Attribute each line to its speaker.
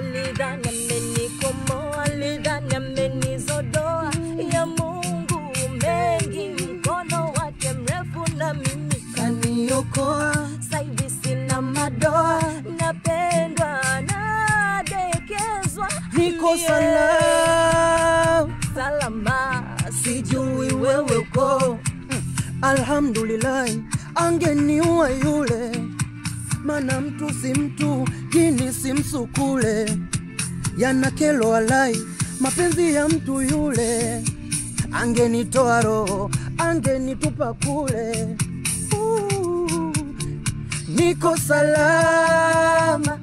Speaker 1: alidhani amenikomoa, alidhani amenizodoa. Ya Mungu mengi, mkono wake mrefu na mimi kaniokoa. Saivi sina madoa, napendwa, nadekezwa.
Speaker 2: Niko salama,
Speaker 1: sijui wewe uko.
Speaker 2: Alhamdulillah, angeniua yule, mana mtu si mtu, jini si msukule. Yanakelo alai, mapenzi ya mtu yule, angenitoa roho, angenitupa kule. Niko salama,